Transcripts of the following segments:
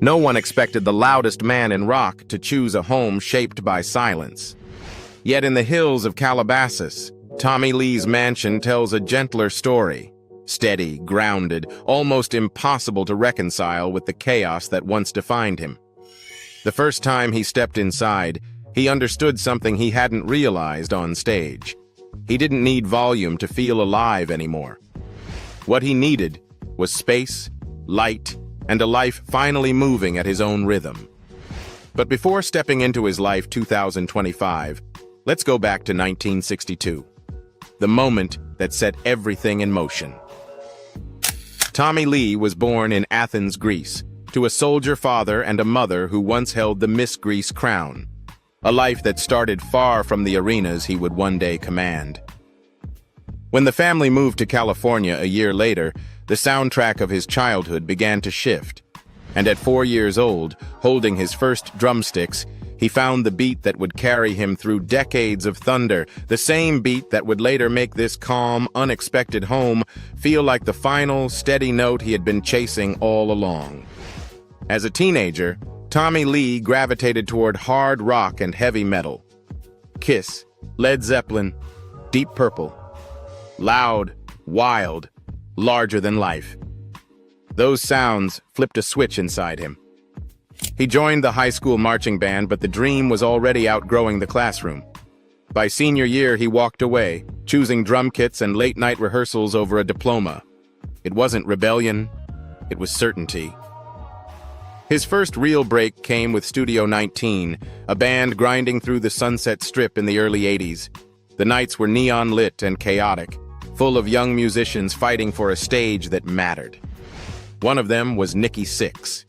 No one expected the loudest man in rock to choose a home shaped by silence. Yet in the hills of Calabasas, Tommy Lee's mansion tells a gentler story. Steady, grounded, almost impossible to reconcile with the chaos that once defined him. The first time he stepped inside, he understood something he hadn't realized on stage. He didn't need volume to feel alive anymore. What he needed was space, light, and a life finally moving at his own rhythm. But before stepping into his life 2025, let's go back to 1962, the moment that set everything in motion. Tommy Lee was born in Athens, Greece, to a soldier father and a mother who once held the Miss Greece crown, a life that started far from the arenas he would one day command. When the family moved to California a year later, the soundtrack of his childhood began to shift, and at 4 years old, holding his first drumsticks, he found the beat that would carry him through decades of thunder, the same beat that would later make this calm, unexpected home feel like the final, steady note he had been chasing all along. As a teenager, Tommy Lee gravitated toward hard rock and heavy metal. Kiss, Led Zeppelin, Deep Purple. Loud, wild, larger than life. Those sounds flipped a switch inside him. He joined the high school marching band, but the dream was already outgrowing the classroom. By senior year, he walked away, choosing drum kits and late-night rehearsals over a diploma. It wasn't rebellion, it was certainty. His first real break came with Studio 19, a band grinding through the Sunset Strip in the early 80s. The nights were neon-lit and chaotic, full of young musicians fighting for a stage that mattered. One of them was Nikki Sixx.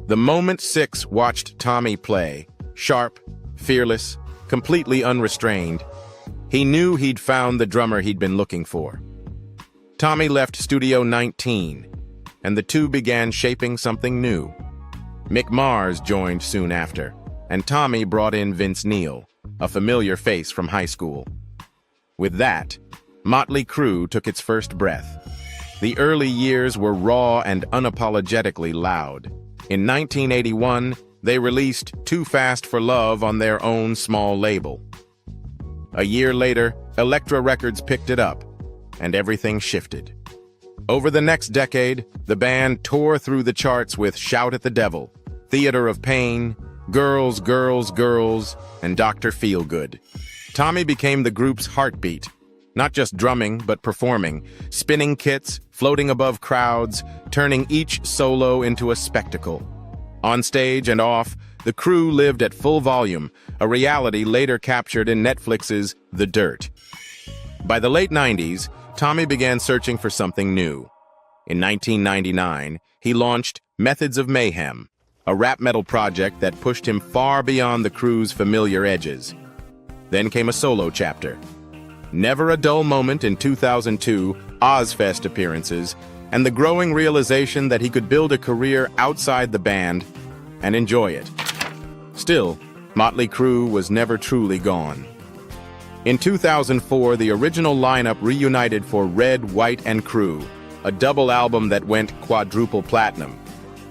The moment Sixx watched Tommy play, sharp, fearless, completely unrestrained, he knew he'd found the drummer he'd been looking for. Tommy left Studio 19, and the two began shaping something new. Mick Mars joined soon after, and Tommy brought in Vince Neil, a familiar face from high school. With that, Mötley Crüe took its first breath. The early years were raw and unapologetically loud. In 1981, they released Too Fast for Love on their own small label. A year later, Elektra Records picked it up, and everything shifted. Over the next decade, the band tore through the charts with Shout at the Devil, Theater of Pain, Girls, Girls, Girls, and Dr. Feelgood. Tommy became the group's heartbeat, not just drumming, but performing, spinning kits, floating above crowds, turning each solo into a spectacle. On stage and off, the crew lived at full volume, a reality later captured in Netflix's The Dirt. By the late 90s, Tommy began searching for something new. In 1999, he launched Methods of Mayhem, a rap metal project that pushed him far beyond the crew's familiar edges. Then came a solo chapter. Never a dull moment in 2002, Ozfest appearances, and the growing realization that he could build a career outside the band and enjoy it. Still, Mötley Crüe was never truly gone. In 2004, the original lineup reunited for Red, White, and Crüe, a double album that went quadruple platinum.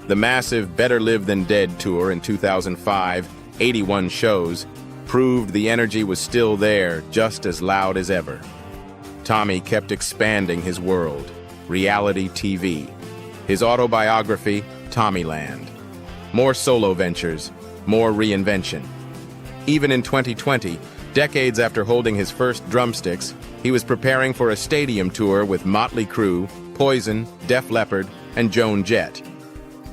The massive Better Live Than Dead tour in 2005, 81 shows, proved the energy was still there, just as loud as ever. Tommy kept expanding his world, reality TV. His autobiography, Tommyland. More solo ventures, more reinvention. Even in 2020, decades after holding his first drumsticks, he was preparing for a stadium tour with Mötley Crüe, Poison, Def Leppard, and Joan Jett.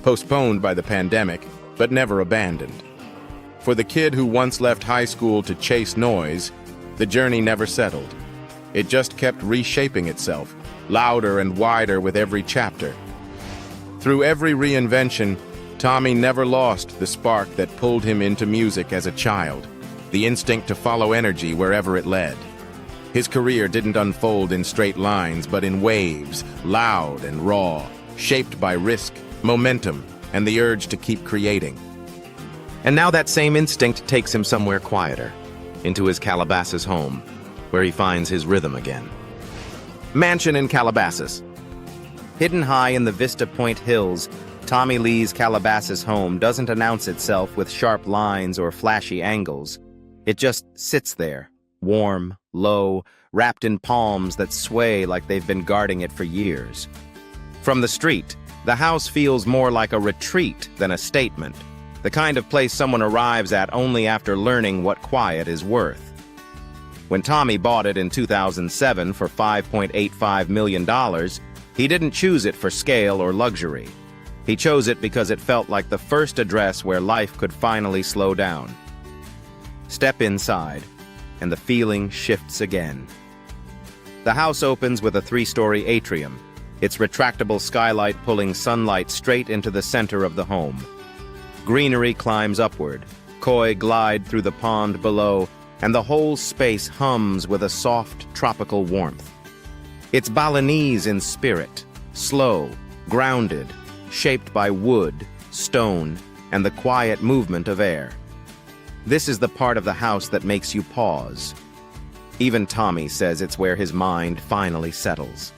Postponed by the pandemic, but never abandoned. For the kid who once left high school to chase noise, the journey never settled. It just kept reshaping itself, louder and wider with every chapter. Through every reinvention, Tommy never lost the spark that pulled him into music as a child, the instinct to follow energy wherever it led. His career didn't unfold in straight lines, but in waves, loud and raw, shaped by risk, momentum, and the urge to keep creating. And now that same instinct takes him somewhere quieter, into his Calabasas home, where he finds his rhythm again. Mansion in Calabasas. Hidden high in the Vista Point Hills, Tommy Lee's Calabasas home doesn't announce itself with sharp lines or flashy angles. It just sits there, warm, low, wrapped in palms that sway like they've been guarding it for years. From the street, the house feels more like a retreat than a statement, the kind of place someone arrives at only after learning what quiet is worth. When Tommy bought it in 2007 for $5.85 million, he didn't choose it for scale or luxury. He chose it because it felt like the first address where life could finally slow down. Step inside, and the feeling shifts again. The house opens with a 3-story atrium, its retractable skylight pulling sunlight straight into the center of the home. Greenery climbs upward, koi glide through the pond below, and the whole space hums with a soft, tropical warmth. It's Balinese in spirit, slow, grounded, shaped by wood, stone, and the quiet movement of air. This is the part of the house that makes you pause. Even Tommy says it's where his mind finally settles.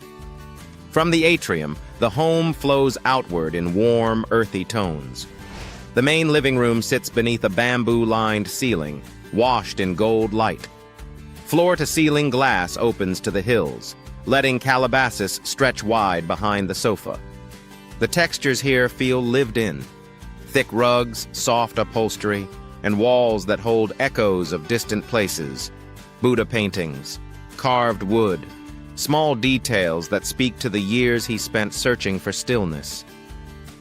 From the atrium, the home flows outward in warm, earthy tones. The main living room sits beneath a bamboo-lined ceiling, washed in gold light. Floor-to-ceiling glass opens to the hills, letting Calabasas stretch wide behind the sofa. The textures here feel lived in. Thick rugs, soft upholstery, and walls that hold echoes of distant places. Buddha paintings, carved wood, small details that speak to the years he spent searching for stillness.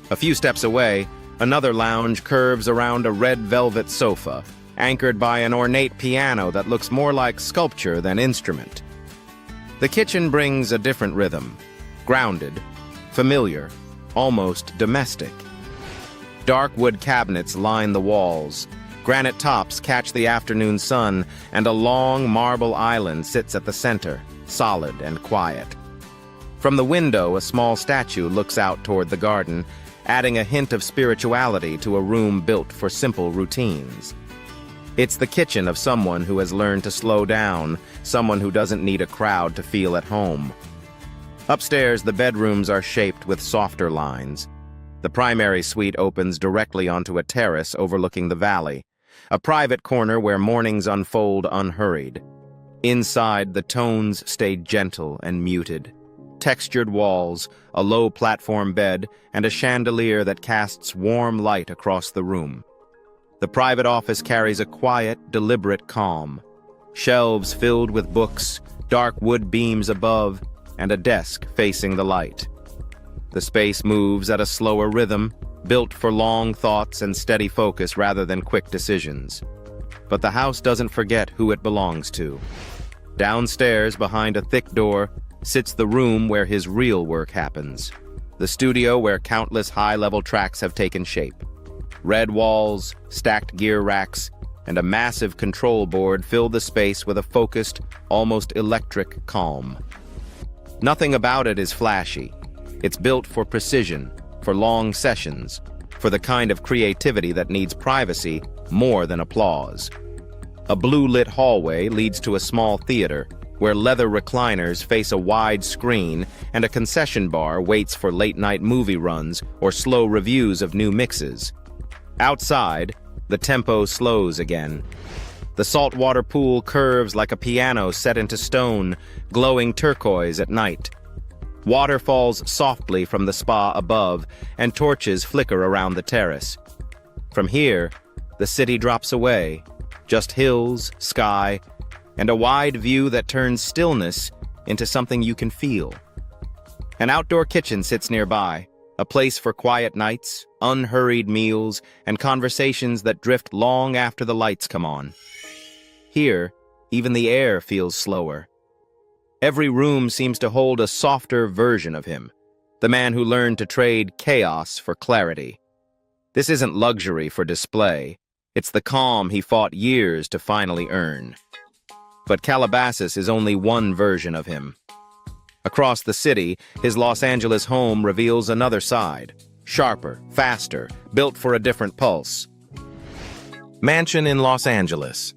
A few steps away, another lounge curves around a red velvet sofa, anchored by an ornate piano that looks more like sculpture than instrument. The kitchen brings a different rhythm, grounded, familiar, almost domestic. Dark wood cabinets line the walls, granite tops catch the afternoon sun, and a long marble island sits at the center, solid and quiet. From the window, a small statue looks out toward the garden, adding a hint of spirituality to a room built for simple routines. It's the kitchen of someone who has learned to slow down, someone who doesn't need a crowd to feel at home. Upstairs, the bedrooms are shaped with softer lines. The primary suite opens directly onto a terrace overlooking the valley, a private corner where mornings unfold unhurried. Inside, the tones stay gentle and muted. Textured walls, a low platform bed, and a chandelier that casts warm light across the room. The private office carries a quiet, deliberate calm. Shelves filled with books, dark wood beams above, and a desk facing the light. The space moves at a slower rhythm, built for long thoughts and steady focus rather than quick decisions. But the house doesn't forget who it belongs to. Downstairs, behind a thick door, sits the room where his real work happens. The studio where countless high-level tracks have taken shape. Red walls, stacked gear racks, and a massive control board fill the space with a focused, almost electric calm. Nothing about it is flashy. It's built for precision, for long sessions, for the kind of creativity that needs privacy more than applause. A blue-lit hallway leads to a small theater, where leather recliners face a wide screen and a concession bar waits for late-night movie runs or slow reviews of new mixes. Outside, the tempo slows again. The saltwater pool curves like a piano set into stone, glowing turquoise at night. Water falls softly from the spa above, and torches flicker around the terrace. From here, the city drops away, just hills, sky, and a wide view that turns stillness into something you can feel. An outdoor kitchen sits nearby, a place for quiet nights, unhurried meals, and conversations that drift long after the lights come on. Here, even the air feels slower. Every room seems to hold a softer version of him, the man who learned to trade chaos for clarity. This isn't luxury for display. It's the calm he fought years to finally earn. But Calabasas is only one version of him. Across the city, his Los Angeles home reveals another side, sharper, faster, built for a different pulse. Mansion in Los Angeles.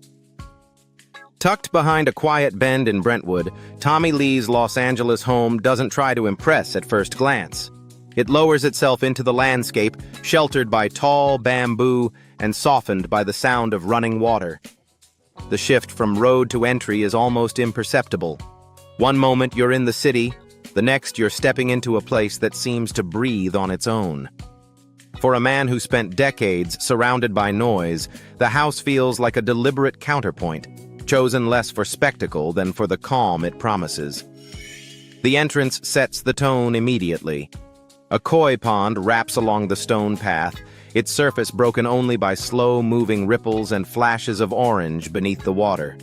Tucked behind a quiet bend in Brentwood, Tommy Lee's Los Angeles home doesn't try to impress at first glance. It lowers itself into the landscape, sheltered by tall bamboo and softened by the sound of running water. The shift from road to entry is almost imperceptible. One moment you're in the city, the next you're stepping into a place that seems to breathe on its own. For a man who spent decades surrounded by noise, the house feels like a deliberate counterpoint, chosen less for spectacle than for the calm it promises. The entrance sets the tone immediately. A koi pond wraps along the stone path, its surface broken only by slow-moving ripples and flashes of orange beneath the water.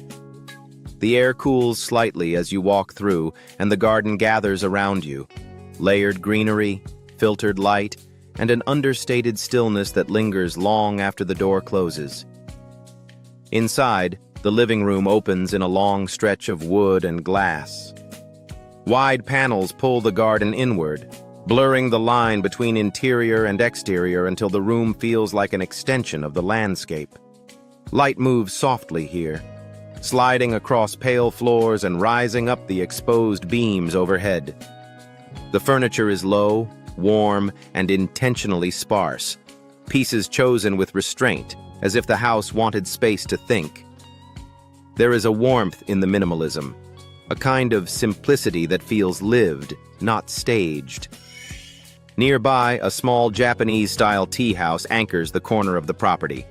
The air cools slightly as you walk through, and the garden gathers around you. Layered greenery, filtered light, and an understated stillness that lingers long after the door closes. Inside, the living room opens in a long stretch of wood and glass. Wide panels pull the garden inward, blurring the line between interior and exterior until the room feels like an extension of the landscape. Light moves softly here, sliding across pale floors and rising up the exposed beams overhead. The furniture is low, warm, and intentionally sparse, pieces chosen with restraint, as if the house wanted space to think. There is a warmth in the minimalism, a kind of simplicity that feels lived, not staged. Nearby, a small Japanese-style tea house anchors the corner of the property.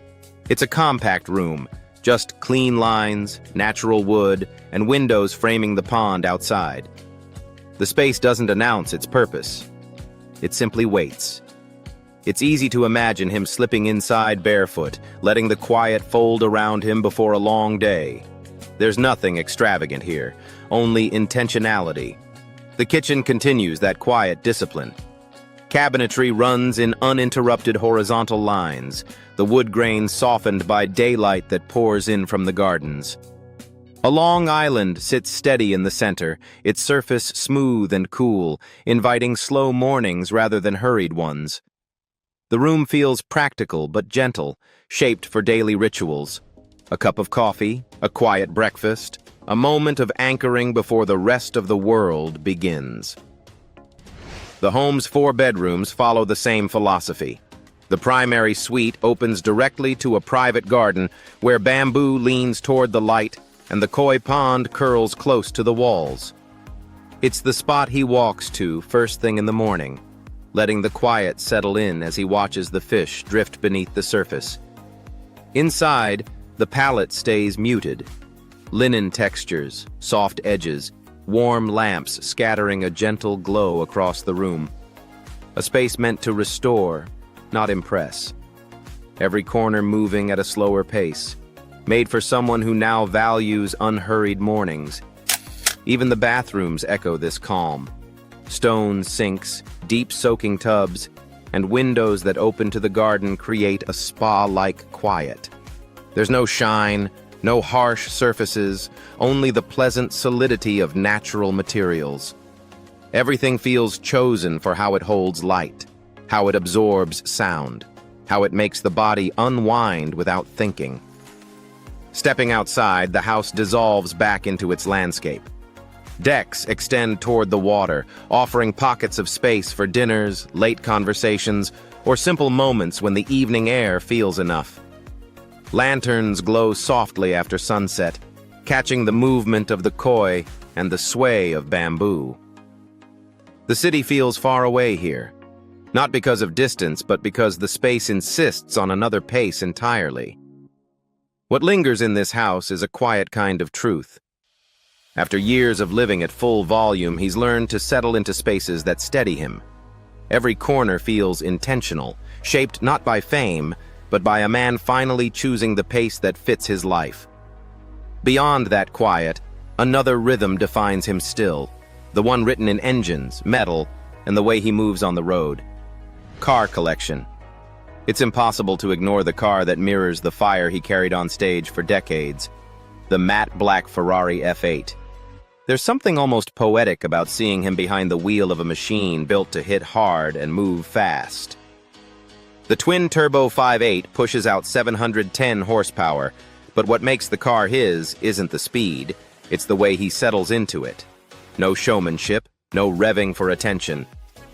It's a compact room, just clean lines, natural wood, and windows framing the pond outside. The space doesn't announce its purpose. It simply waits. It's easy to imagine him slipping inside barefoot, letting the quiet fold around him before a long day. There's nothing extravagant here, only intentionality. The kitchen continues that quiet discipline. Cabinetry runs in uninterrupted horizontal lines, the wood grain softened by daylight that pours in from the gardens. A long island sits steady in the center, its surface smooth and cool, inviting slow mornings rather than hurried ones. The room feels practical but gentle, shaped for daily rituals. A cup of coffee, a quiet breakfast, a moment of anchoring before the rest of the world begins. The home's 4 bedrooms follow the same philosophy. The primary suite opens directly to a private garden where bamboo leans toward the light and the koi pond curls close to the walls. It's the spot he walks to first thing in the morning, letting the quiet settle in as he watches the fish drift beneath the surface. Inside, the palette stays muted. Linen textures, soft edges, warm lamps scattering a gentle glow across the room. A space meant to restore, not impress. Every corner moving at a slower pace, made for someone who now values unhurried mornings. Even the bathrooms echo this calm. Stone sinks, deep soaking tubs, and windows that open to the garden create a spa-like quiet. There's no shine, no harsh surfaces, only the pleasant solidity of natural materials. Everything feels chosen for how it holds light, how it absorbs sound, how it makes the body unwind without thinking. Stepping outside, the house dissolves back into its landscape. Decks extend toward the water, offering pockets of space for dinners, late conversations, or simple moments when the evening air feels enough. Lanterns glow softly after sunset, catching the movement of the koi and the sway of bamboo. The city feels far away here, not because of distance, but because the space insists on another pace entirely. What lingers in this house is a quiet kind of truth. After years of living at full volume, he's learned to settle into spaces that steady him. Every corner feels intentional, shaped not by fame, but by a man finally choosing the pace that fits his life. Beyond that quiet, another rhythm defines him still, the one written in engines, metal, and the way he moves on the road. Car collection. It's impossible to ignore the car that mirrors the fire he carried on stage for decades, the matte black Ferrari F8. There's something almost poetic about seeing him behind the wheel of a machine built to hit hard and move fast. The twin-turbo 5.8 pushes out 710 horsepower, but what makes the car his isn't the speed, it's the way he settles into it. No showmanship, no revving for attention.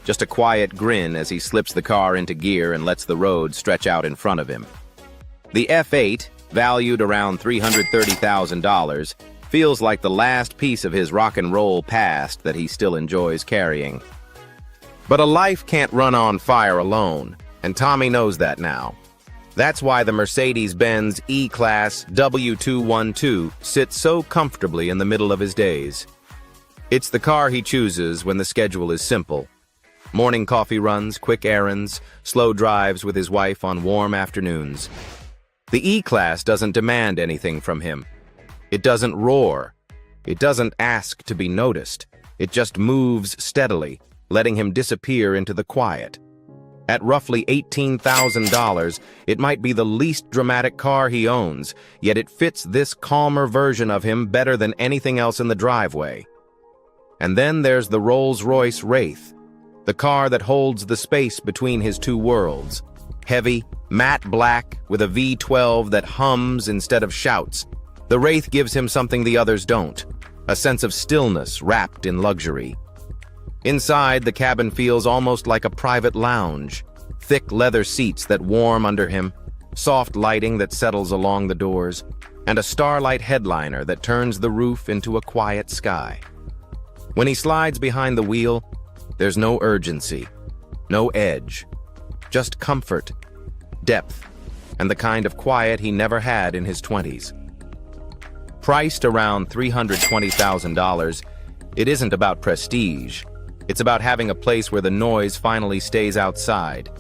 just a quiet grin as he slips the car into gear and lets the road stretch out in front of him. The F8, valued around $330,000, feels like the last piece of his rock and roll past that he still enjoys carrying. But a life can't run on fire alone, and Tommy knows that now. That's why the Mercedes-Benz E-Class W212 sits so comfortably in the middle of his days. It's the car he chooses when the schedule is simple. Morning coffee runs, quick errands, slow drives with his wife on warm afternoons. The E-Class doesn't demand anything from him. It doesn't roar. It doesn't ask to be noticed. It just moves steadily, letting him disappear into the quiet. At roughly $18,000, it might be the least dramatic car he owns, yet it fits this calmer version of him better than anything else in the driveway. And then there's the Rolls-Royce Wraith, the car that holds the space between his two worlds. Heavy, matte black, with a V12 that hums instead of shouts. The Wraith gives him something the others don't, a sense of stillness wrapped in luxury. Inside, the cabin feels almost like a private lounge. Thick leather seats that warm under him, soft lighting that settles along the doors, and a starlight headliner that turns the roof into a quiet sky. When he slides behind the wheel, there's no urgency, no edge, just comfort, depth, and the kind of quiet he never had in his 20s. Priced around $320,000, it isn't about prestige. It's about having a place where the noise finally stays outside.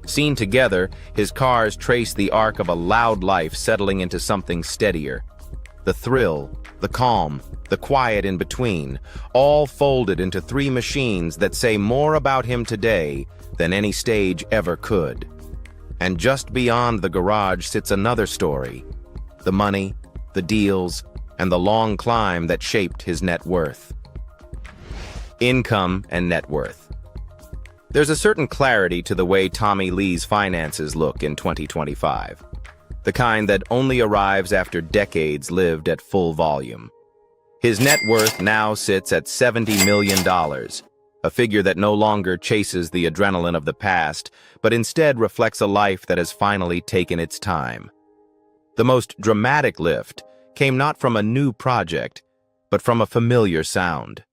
Seen together, his cars trace the arc of a loud life settling into something steadier. The thrill, the calm, the quiet in between, all folded into three machines that say more about him today than any stage ever could. And just beyond the garage sits another story: the money, the deals, and the long climb that shaped his net worth. Income and net worth. There's a certain clarity to the way Tommy Lee's finances look in 2025, the kind that only arrives after decades lived at full volume. His net worth now sits at $70 million, a figure that no longer chases the adrenaline of the past, but instead reflects a life that has finally taken its time. The most dramatic lift came not from a new project, but from a familiar sound.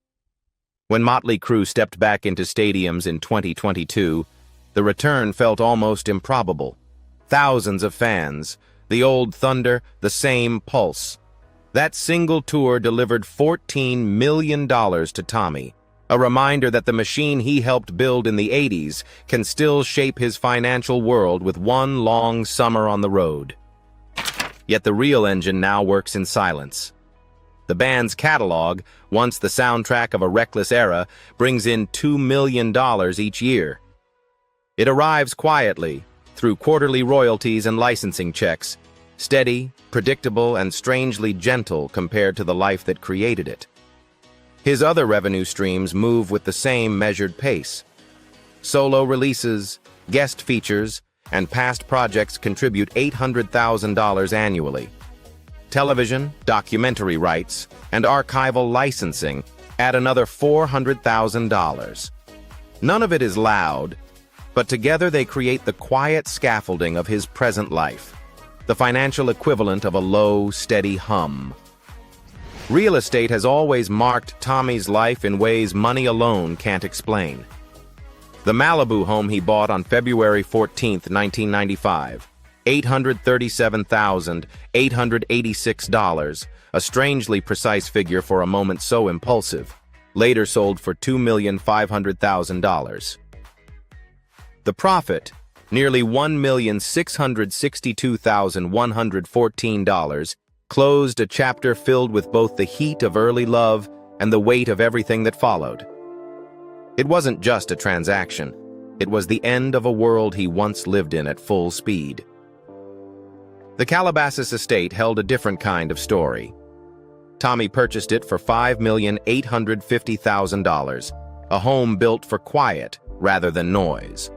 When Mötley Crüe stepped back into stadiums in 2022, the return felt almost improbable. Thousands of fans, the old thunder, the same pulse. That single tour delivered $14 million to Tommy, a reminder that the machine he helped build in the 80s can still shape his financial world with one long summer on the road. Yet the real engine now works in silence. The band's catalog, once the soundtrack of a reckless era, brings in $2 million each year. It arrives quietly, through quarterly royalties and licensing checks, steady, predictable, and strangely gentle compared to the life that created it. His other revenue streams move with the same measured pace. Solo releases, guest features, and past projects contribute $800,000 annually. Television, documentary rights, and archival licensing add another $400,000. None of it is loud, but together they create the quiet scaffolding of his present life, the financial equivalent of a low, steady hum. Real estate has always marked Tommy's life in ways money alone can't explain. The Malibu home he bought on February 14, 1995, $837,886, a strangely precise figure for a moment so impulsive, later sold for $2,500,000. The profit, nearly $1,662,114, closed a chapter filled with both the heat of early love and the weight of everything that followed. It wasn't just a transaction. It was the end of a world he once lived in at full speed. The Calabasas estate held a different kind of story. Tommy purchased it for $5,850,000, a home built for quiet rather than noise.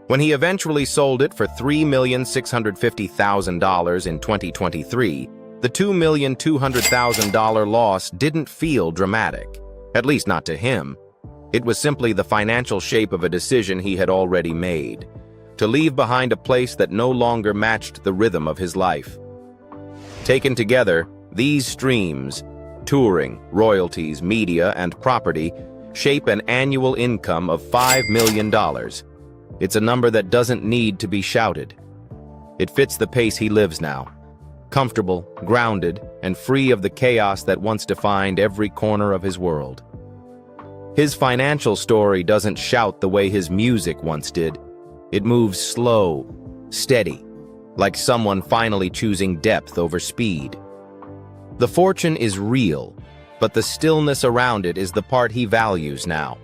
When he eventually sold it for $3,650,000 in 2023, the $2,200,000 loss didn't feel dramatic, at least not to him. It was simply the financial shape of a decision he had already made, to leave behind a place that no longer matched the rhythm of his life. Taken together, these streams, touring, royalties, media, and property, shape an annual income of $5 million. It's a number that doesn't need to be shouted. It fits the pace he lives now, comfortable, grounded, and free of the chaos that once defined every corner of his world. His financial story doesn't shout the way his music once did. It moves slow, steady, like someone finally choosing depth over speed. The fortune is real, but the stillness around it is the part he values now.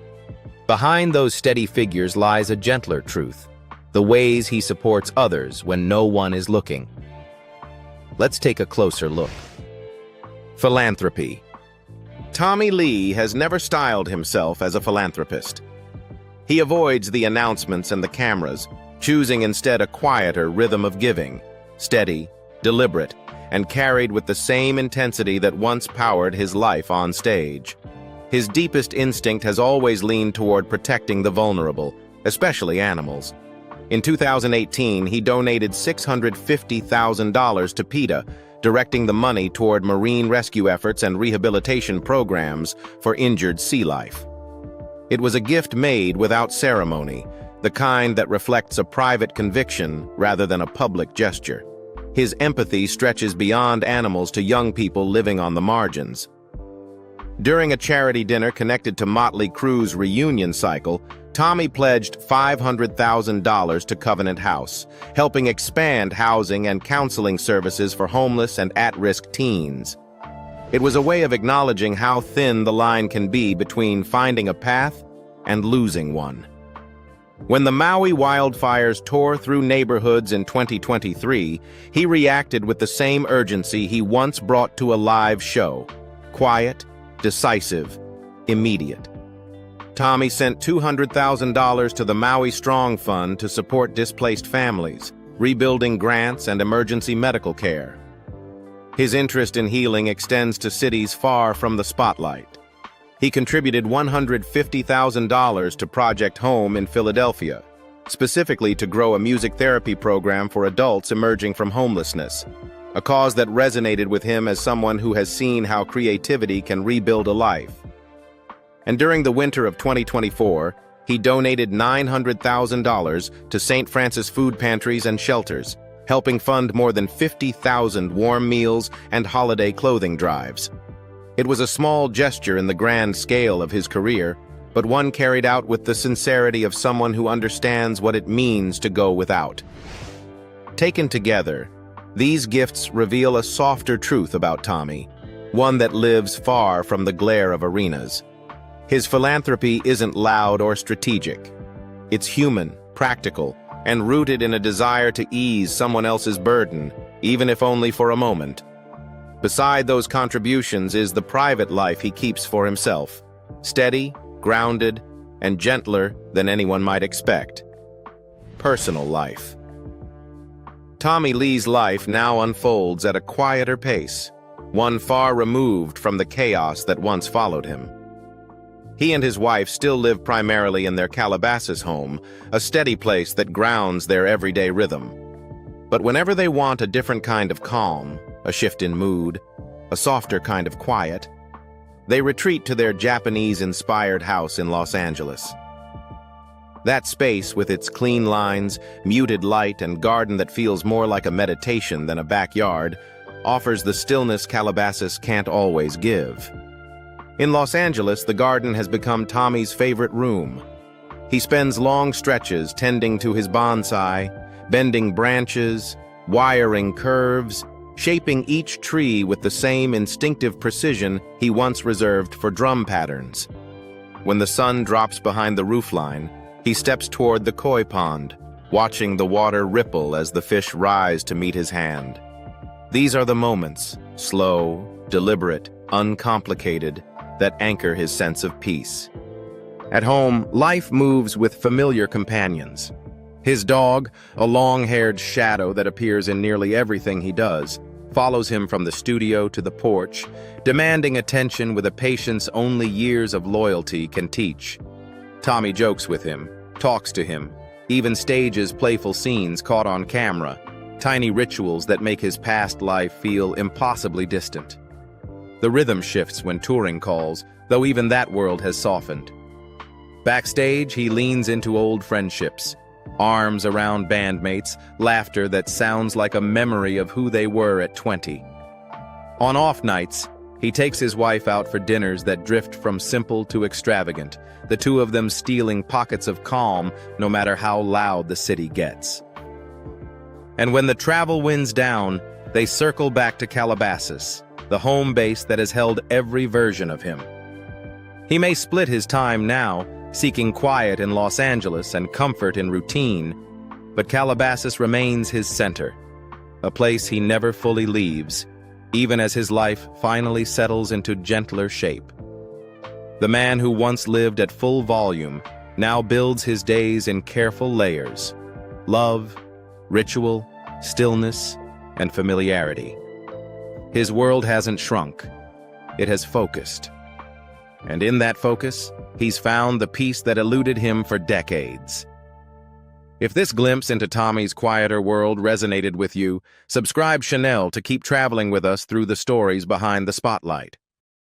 Behind those steady figures lies a gentler truth, the ways he supports others when no one is looking. Let's take a closer look. Philanthropy. Tommy Lee has never styled himself as a philanthropist. He avoids the announcements and the cameras, choosing instead a quieter rhythm of giving, steady, deliberate, and carried with the same intensity that once powered his life on stage. His deepest instinct has always leaned toward protecting the vulnerable, especially animals. In 2018, he donated $650,000 to PETA, directing the money toward marine rescue efforts and rehabilitation programs for injured sea life. It was a gift made without ceremony, the kind that reflects a private conviction rather than a public gesture. His empathy stretches beyond animals to young people living on the margins. During a charity dinner connected to Mötley Crüe's reunion cycle, Tommy pledged $500,000 to Covenant House, helping expand housing and counseling services for homeless and at-risk teens. It was a way of acknowledging how thin the line can be between finding a path and losing one. When the Maui wildfires tore through neighborhoods in 2023, he reacted with the same urgency he once brought to a live show: quiet, decisive, immediate. Tommy sent $200,000 to the Maui Strong Fund to support displaced families, rebuilding grants and emergency medical care. His interest in healing extends to cities far from the spotlight. He contributed $150,000 to Project Home in Philadelphia, specifically to grow a music therapy program for adults emerging from homelessness, a cause that resonated with him as someone who has seen how creativity can rebuild a life. And during the winter of 2024, he donated $900,000 to St. Francis food pantries and shelters, helping fund more than 50,000 warm meals and holiday clothing drives. It was a small gesture in the grand scale of his career, but one carried out with the sincerity of someone who understands what it means to go without. Taken together, these gifts reveal a softer truth about Tommy, one that lives far from the glare of arenas. His philanthropy isn't loud or strategic. It's human, practical, and rooted in a desire to ease someone else's burden, even if only for a moment. Beside those contributions is the private life he keeps for himself, steady, grounded, and gentler than anyone might expect. Personal life. Tommy Lee's life now unfolds at a quieter pace, one far removed from the chaos that once followed him. He and his wife still live primarily in their Calabasas home, a steady place that grounds their everyday rhythm. But whenever they want a different kind of calm, a shift in mood, a softer kind of quiet, they retreat to their Japanese-inspired house in Los Angeles. That space, with its clean lines, muted light, and garden that feels more like a meditation than a backyard, offers the stillness Calabasas can't always give. In Los Angeles, the garden has become Tommy's favorite room. He spends long stretches tending to his bonsai, bending branches, wiring curves, shaping each tree with the same instinctive precision he once reserved for drum patterns. When the sun drops behind the roofline, he steps toward the koi pond, watching the water ripple as the fish rise to meet his hand. These are the moments, slow, deliberate, uncomplicated, that anchor his sense of peace. At home, life moves with familiar companions. His dog, a long-haired shadow that appears in nearly everything he does, follows him from the studio to the porch, demanding attention with a patience only years of loyalty can teach. Tommy jokes with him, talks to him, even stages playful scenes caught on camera, tiny rituals that make his past life feel impossibly distant. The rhythm shifts when touring calls, though even that world has softened. Backstage, he leans into old friendships, arms around bandmates, laughter that sounds like a memory of who they were at 20. On off nights, he takes his wife out for dinners that drift from simple to extravagant, the two of them stealing pockets of calm no matter how loud the city gets. And when the travel winds down, they circle back to Calabasas, the home base that has held every version of him. He may split his time now, seeking quiet in Los Angeles and comfort in routine, but Calabasas remains his center, a place he never fully leaves, even as his life finally settles into gentler shape. The man who once lived at full volume now builds his days in careful layers: love, ritual, stillness, and familiarity. His world hasn't shrunk, it has focused. And in that focus, he's found the peace that eluded him for decades. If this glimpse into Tommy's quieter world resonated with you, subscribe Chanel to keep traveling with us through the stories behind the spotlight.